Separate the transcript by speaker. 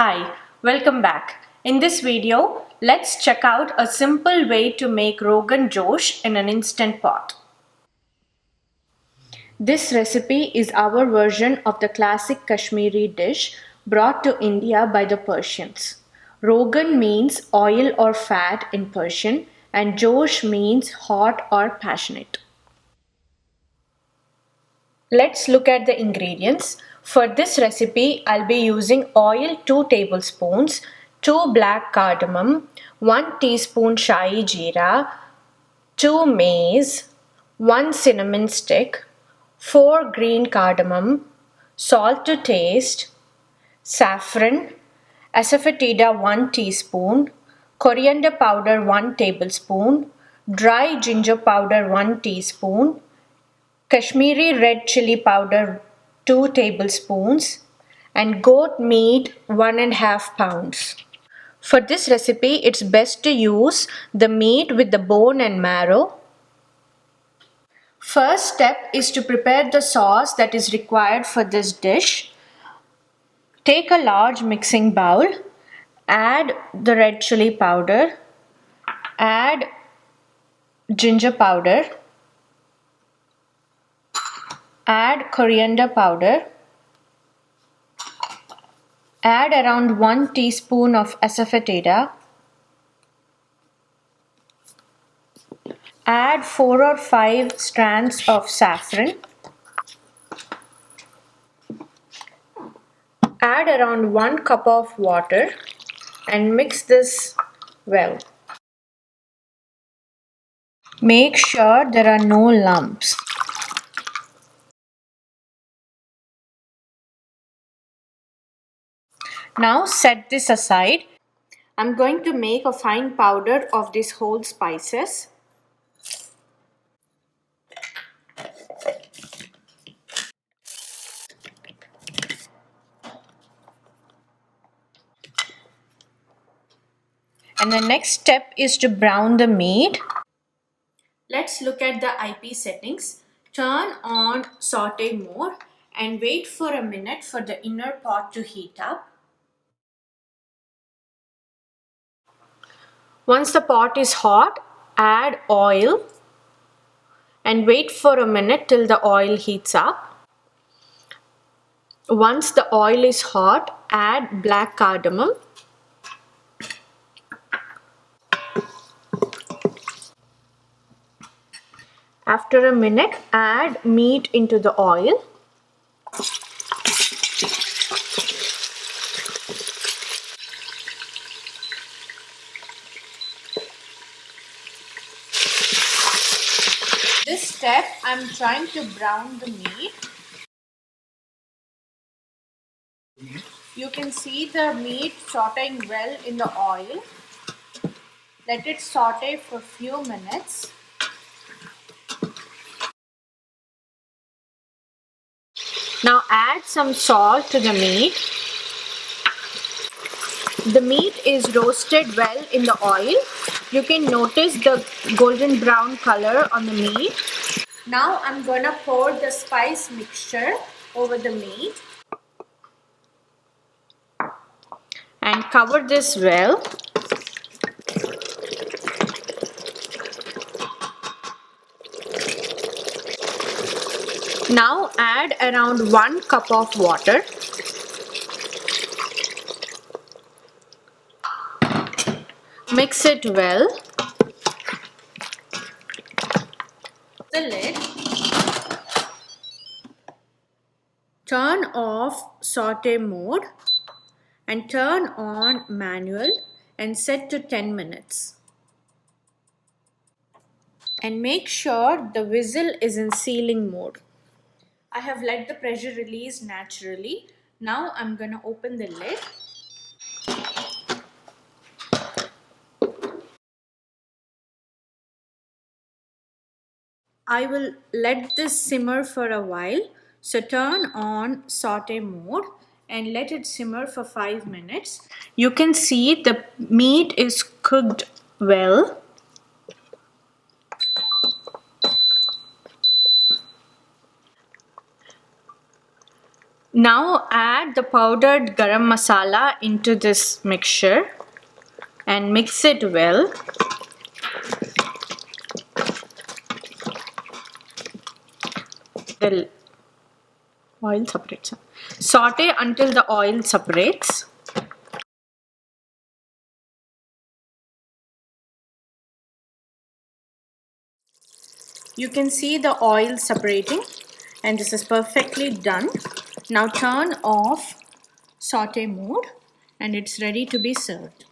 Speaker 1: Hi, welcome back. In this video, let's check out a simple way to make Rogan Josh in an instant pot. This recipe is our version of the classic Kashmiri dish brought to India by the Persians. Rogan means oil or fat in Persian, and Josh means hot or passionate. Let's look at the ingredients. For this recipe, I'll be using oil 2 tablespoons, 2 black cardamom, 1 teaspoon Shahi jeera, 2 mace, 1 cinnamon stick, 4 green cardamom, salt to taste, saffron, Asefotida 1 teaspoon, coriander powder 1 tablespoon, dry ginger powder 1 teaspoon, Kashmiri Red Chili Powder 2 tablespoons, and goat meat 1.5 pounds. For this recipe, it's best to use the meat with the bone and marrow. First step is to prepare the sauce that is required for this dish. Take a large mixing bowl, add the red chili powder, add ginger powder, add coriander powder, add around 1 teaspoon of asafetida, add 4 or 5 strands of saffron, add around 1 cup of water and mix this well. Make sure there are no lumps. Now set this aside. I'm going to make a fine powder of these whole spices. And the next step is to brown the meat. Let's look at the IP settings. Turn on saute mode and wait for a minute for the inner pot to heat up. Once the pot is hot, add oil and wait for a minute till the oil heats up. Once the oil is hot, add black cardamom. After a minute, add meat into the oil. This step, I'm trying to brown the meat. You can see the meat sauteing well in the oil. Let it saute for a few minutes. Now add some salt to the meat. The meat is roasted well in the oil. You can notice the golden brown color on the meat. Now I'm gonna pour the spice mixture over the meat and cover this well. Now add around 1 cup of water. Mix it well. The lid. Turn off saute mode and turn on manual and set to 10 minutes. And make sure the whistle is in sealing mode. I have let the pressure release naturally. Now I'm going to open the lid. I will let this simmer for a while. So turn on saute mode and let it simmer for 5 minutes. You can see the meat is cooked well. Now add the powdered garam masala into this mixture and mix it well. The oil separates. Saute until the oil separates. You can see the oil separating and this is perfectly done. Now turn off saute mode and it's ready to be served.